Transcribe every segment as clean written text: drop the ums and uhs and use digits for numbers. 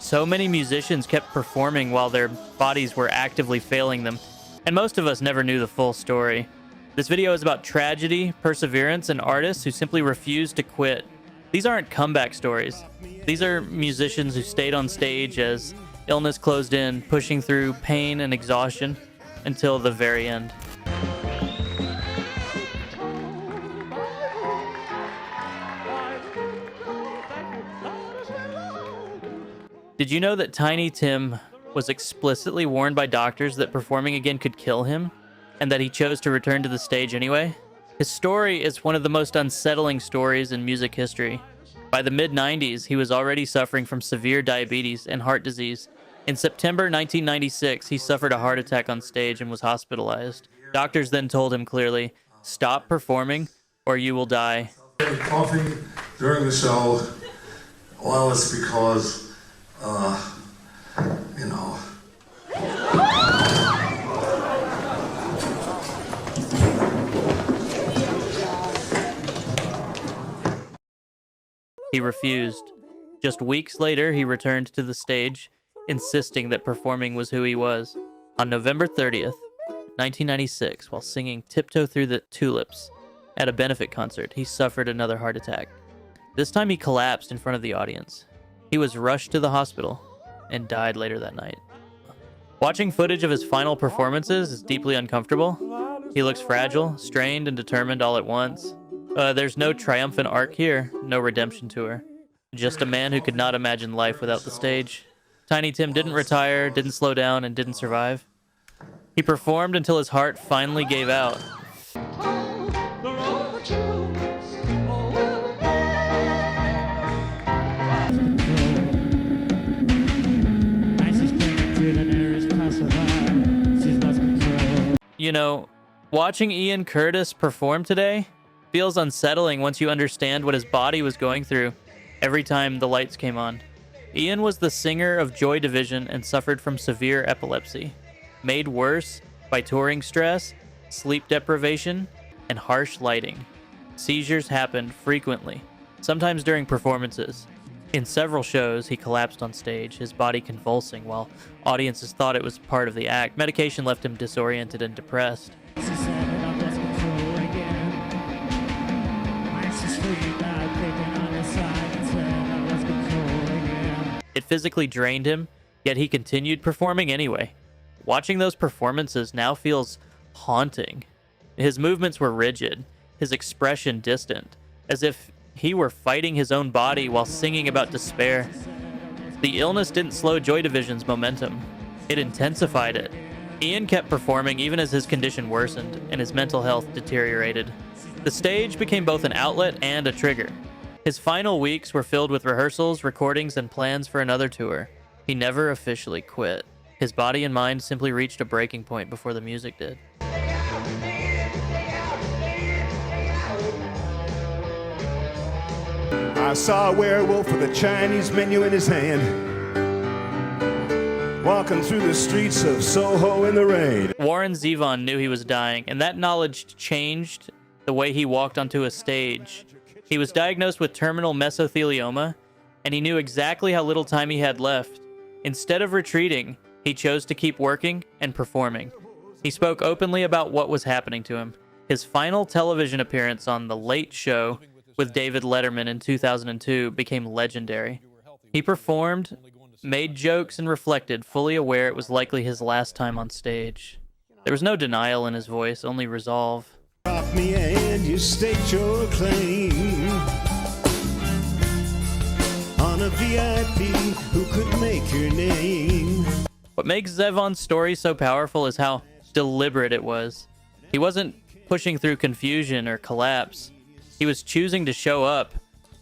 So many musicians kept performing while their bodies were actively failing them, and most of us never knew the full story. This video is about tragedy, perseverance, and artists who simply refused to quit. These aren't comeback stories. These are musicians who stayed on stage as illness closed in, pushing through pain and exhaustion until the very end. Did you know that Tiny Tim was explicitly warned by doctors that performing again could kill him, and that he chose to return to the stage anyway? His story is one of the most unsettling stories in music history. By the mid-90s, he was already suffering from severe diabetes and heart disease. In September 1996, he suffered a heart attack on stage and was hospitalized. Doctors then told him clearly, "Stop performing or you will die." Coughing during the show, well, it's because, you know. He refused. Just weeks later, he returned to the stage, insisting that performing was who he was. On November 30th, 1996, while singing Tiptoe Through the Tulips at a benefit concert, he suffered another heart attack. This time he collapsed in front of the audience. He was rushed to the hospital and died later that night. Watching footage of his final performances is deeply uncomfortable. He looks fragile, strained, and determined all at once. There's no triumphant arc here, no redemption tour. Just a man who could not imagine life without the stage. Tiny Tim didn't retire, didn't slow down, and didn't survive. He performed until his heart finally gave out. You know, watching Ian Curtis perform today feels unsettling once you understand what his body was going through every time the lights came on. Ian was the singer of Joy Division and suffered from severe epilepsy, made worse by touring stress, sleep deprivation, and harsh lighting. Seizures happened frequently, sometimes during performances. In several shows, he collapsed on stage, his body convulsing while audiences thought it was part of the act. Medication left him disoriented and depressed. It physically drained him, yet he continued performing anyway. Watching those performances now feels haunting. His movements were rigid, his expression distant, as if he were fighting his own body while singing about despair. The illness didn't slow Joy Division's momentum. It intensified it. Ian kept performing even as his condition worsened and his mental health deteriorated. The stage became both an outlet and a trigger. His final weeks were filled with rehearsals, recordings, and plans for another tour. He never officially quit. His body and mind simply reached a breaking point before the music did. I saw a werewolf with a Chinese menu in his hand, walking through the streets of Soho in the rain. Warren Zevon knew he was dying, and that knowledge changed the way he walked onto a stage. He was diagnosed with terminal mesothelioma, and he knew exactly how little time he had left. Instead of retreating, he chose to keep working and performing. He spoke openly about what was happening to him. His final television appearance on The Late Show with David Letterman in 2002 became legendary. He performed, made jokes, and reflected, fully aware it was likely his last time on stage. There was no denial in his voice, only resolve. Drop me and you state your claim on a VIP who could make your name. What makes Zevon's story so powerful is how deliberate it was. He wasn't pushing through confusion or collapse. He was choosing to show up,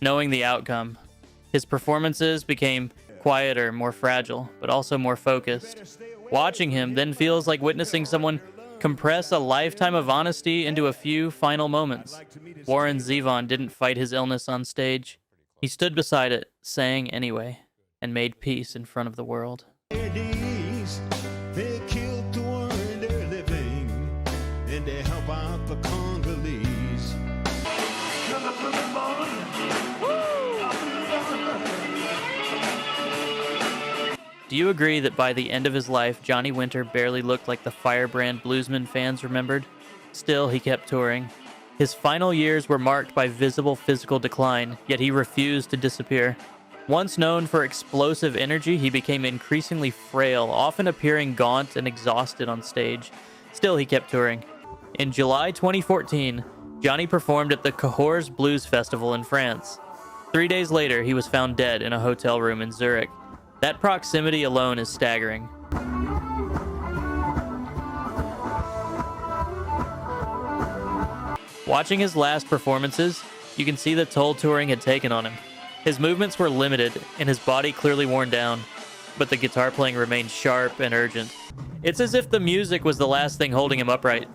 knowing the outcome. His performances became quieter, more fragile, but also more focused. Watching him then feels like witnessing someone compress a lifetime of honesty into a few final moments. Warren Zevon didn't fight his illness on stage. He stood beside it, sang anyway, and made peace in front of the world. They killed the one they're living, and they help out the Congolese. Do you agree that by the end of his life, Johnny Winter barely looked like the firebrand bluesman fans remembered? Still, he kept touring. His final years were marked by visible physical decline, yet he refused to disappear. Once known for explosive energy, he became increasingly frail, often appearing gaunt and exhausted on stage. Still, he kept touring. In July 2014, Johnny performed at the Cahors Blues Festival in France. 3 days later, he was found dead in a hotel room in Zurich. That proximity alone is staggering. Watching his last performances, you can see the toll touring had taken on him. His movements were limited and his body clearly worn down, but the guitar playing remained sharp and urgent. It's as if the music was the last thing holding him upright.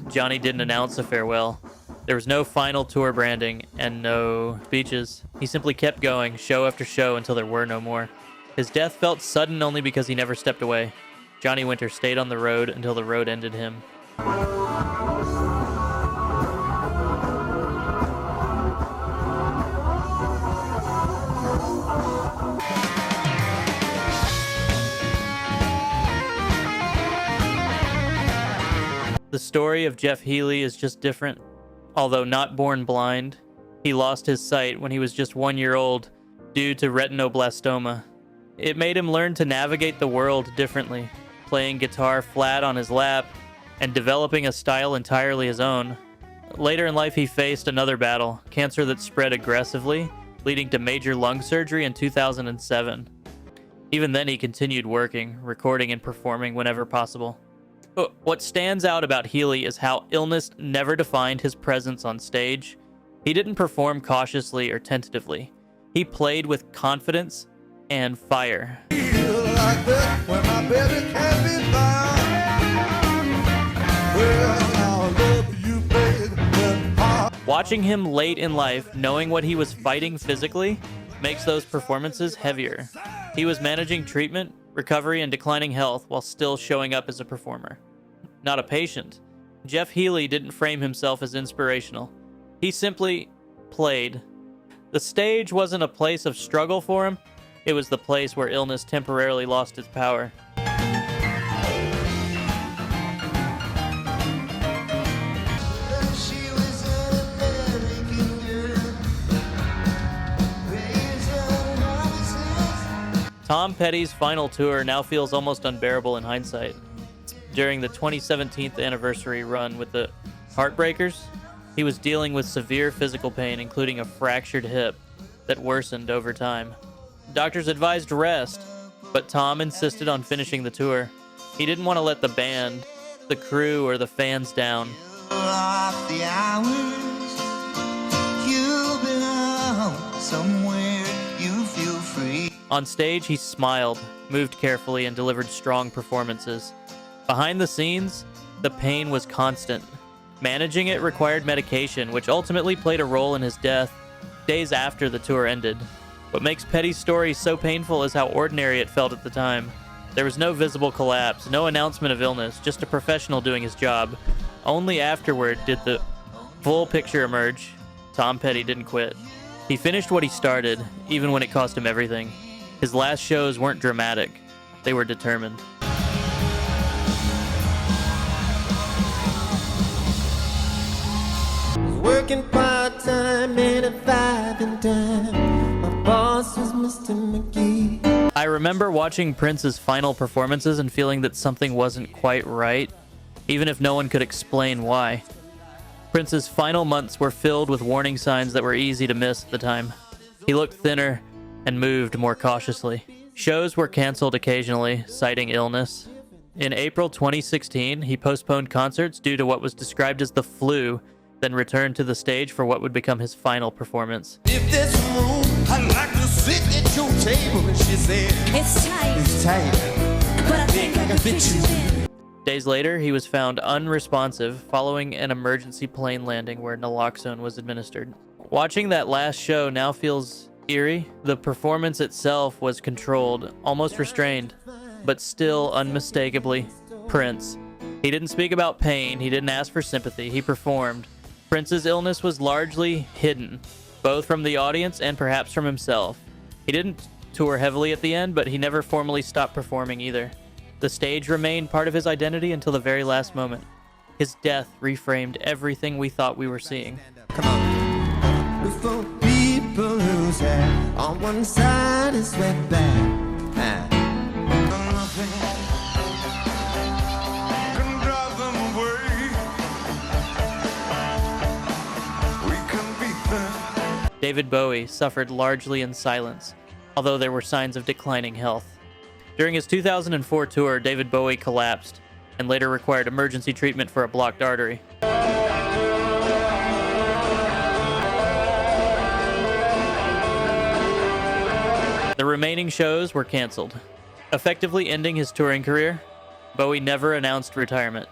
Johnny didn't announce a farewell. There was no final tour branding and no speeches. He simply kept going, show after show, until there were no more. His death felt sudden only because he never stepped away. Johnny Winter stayed on the road until the road ended him. The story of Jeff Healey is just different. Although not born blind, he lost his sight when he was just 1 year old due to retinoblastoma. It made him learn to navigate the world differently, playing guitar flat on his lap and developing a style entirely his own. Later in life, he faced another battle, cancer that spread aggressively, leading to major lung surgery in 2007. Even then, he continued working, recording and performing whenever possible. What stands out about Healey is how illness never defined his presence on stage. He didn't perform cautiously or tentatively. He played with confidence and fire. Watching him late in life, knowing what he was fighting physically, makes those performances heavier. He was managing treatment, recovery, and declining health while still showing up as a performer. Not a patient. Jeff Healey didn't frame himself as inspirational. He simply played. The stage wasn't a place of struggle for him. It was the place where illness temporarily lost its power. Tom Petty's final tour now feels almost unbearable in hindsight. During the 2017 anniversary run with the Heartbreakers, he was dealing with severe physical pain, including a fractured hip that worsened over time. Doctors advised rest, but Tom insisted on finishing the tour. He didn't want to let the band, the crew, or the fans down. On stage, he smiled, moved carefully, and delivered strong performances. Behind the scenes, the pain was constant. Managing it required medication, which ultimately played a role in his death days after the tour ended. What makes Petty's story so painful is how ordinary it felt at the time. There was no visible collapse, no announcement of illness, just a professional doing his job. Only afterward did the full picture emerge. Tom Petty didn't quit. He finished what he started, even when it cost him everything. His last shows weren't dramatic. They were determined. Working part-time and a 5 and dime. My boss was Mr. McVie. I remember watching Prince's final performances and feeling that something wasn't quite right, even if no one could explain why. Prince's final months were filled with warning signs that were easy to miss at the time. He looked thinner and moved more cautiously. Shows were canceled occasionally, citing illness. In April 2016, he postponed concerts due to what was described as the flu, then returned to the stage for what would become his final performance. If there's room, I'd like to sit at your table. And she said, It's tight, it's tight, but I think I can fit you in. Days later, he was found unresponsive following an emergency plane landing where naloxone was administered. Watching that last show now feels eerie. The performance itself was controlled, almost restrained, but still unmistakably Prince. He didn't speak about pain, he didn't ask for sympathy, he performed. Prince's illness was largely hidden, both from the audience and perhaps from himself. He didn't tour heavily at the end, but he never formally stopped performing either. The stage remained part of his identity until the very last moment. His death reframed everything we thought we were seeing. Come on. Before people lose hair on one side is wet back. Can drive them away. We can beat them. David Bowie suffered largely in silence, although there were signs of declining health. During his 2004 tour, David Bowie collapsed and later required emergency treatment for a blocked artery. The remaining shows were canceled, effectively ending his touring career. Bowie never announced retirement.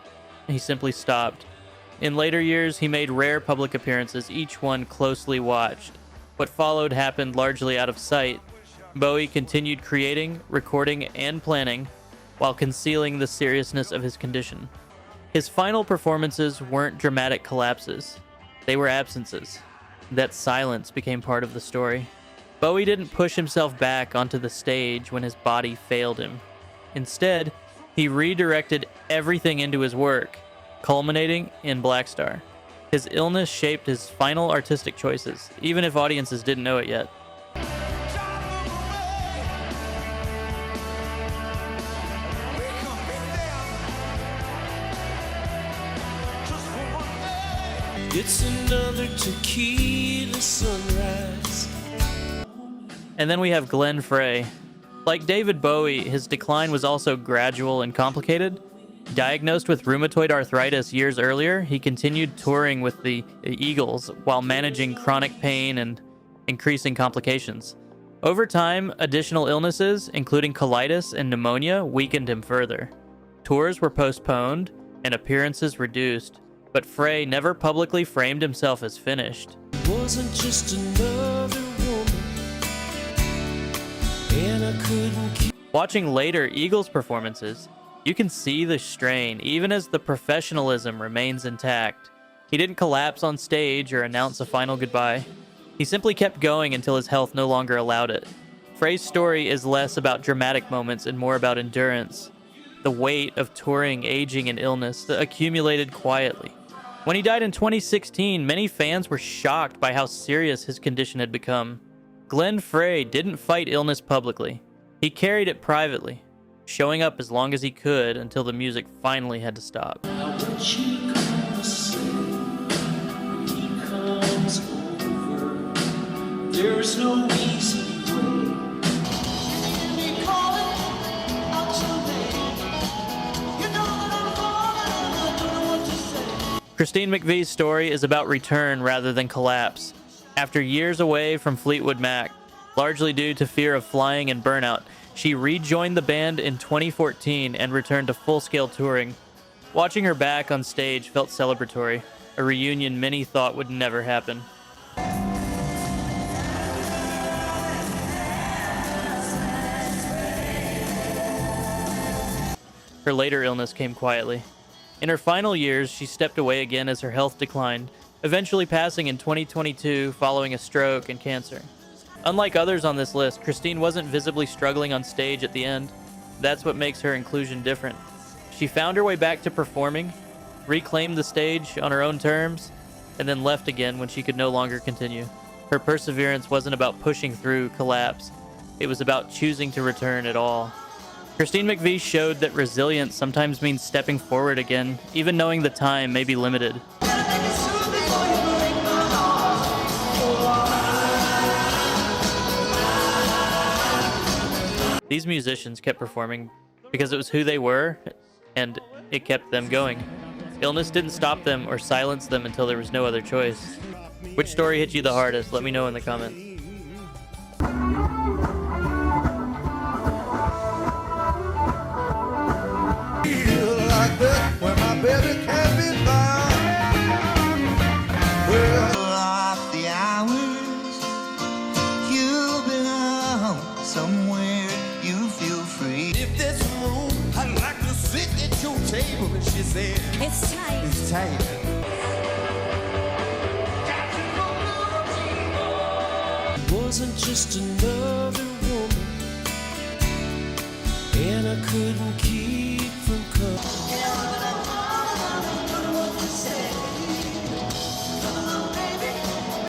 He simply stopped. In later years, he made rare public appearances, each one closely watched. What followed happened largely out of sight. Bowie continued creating, recording, and planning while concealing the seriousness of his condition. His final performances weren't dramatic collapses. They were absences. That silence became part of the story. Bowie didn't push himself back onto the stage when his body failed him. Instead, he redirected everything into his work, culminating in Black Star. His illness shaped his final artistic choices, even if audiences didn't know it yet. It's another tequila sunrise. And then we have Glenn Frey. Like David Bowie, his decline was also gradual and complicated. Diagnosed with rheumatoid arthritis years earlier, he continued touring with the Eagles while managing chronic pain and increasing complications. Over time, additional illnesses, including colitis and pneumonia, weakened him further. Tours were postponed and appearances reduced, but Frey never publicly framed himself as finished. Wasn't just another woman, and I couldn't keep. Watching later Eagles performances, you can see the strain, even as the professionalism remains intact. He didn't collapse on stage or announce a final goodbye. He simply kept going until his health no longer allowed it. Frey's story is less about dramatic moments and more about endurance. The weight of touring, aging, and illness that accumulated quietly. When he died in 2016, many fans were shocked by how serious his condition had become. Glenn Frey didn't fight illness publicly. He carried it privately, showing up as long as he could until the music finally had to stop. There's no easy way. Christine McVie's story is about return rather than collapse. After years away from Fleetwood Mac, largely due to fear of flying and burnout, she rejoined the band in 2014 and returned to full-scale touring. Watching her back on stage felt celebratory, a reunion many thought would never happen. Her later illness came quietly. In her final years, she stepped away again as her health declined, eventually passing in 2022 following a stroke and cancer. Unlike others on this list, Christine wasn't visibly struggling on stage at the end. That's what makes her inclusion different. She found her way back to performing, reclaimed the stage on her own terms, and then left again when she could no longer continue. Her perseverance wasn't about pushing through collapse. It was about choosing to return at all. Christine McVie showed that resilience sometimes means stepping forward again, even knowing the time may be limited. These musicians kept performing because it was who they were, and it kept them going. Illness didn't stop them or silence them until there was no other choice. Which story hit you the hardest? Let me know in the comments. Like that when my baby can't be found. Well, Off the hours, you belong somewhere you feel free. if there's room, I'd like to sit at your table. And she said, It's tight. it's tight. Wasn't just another woman, I couldn't keep from coming.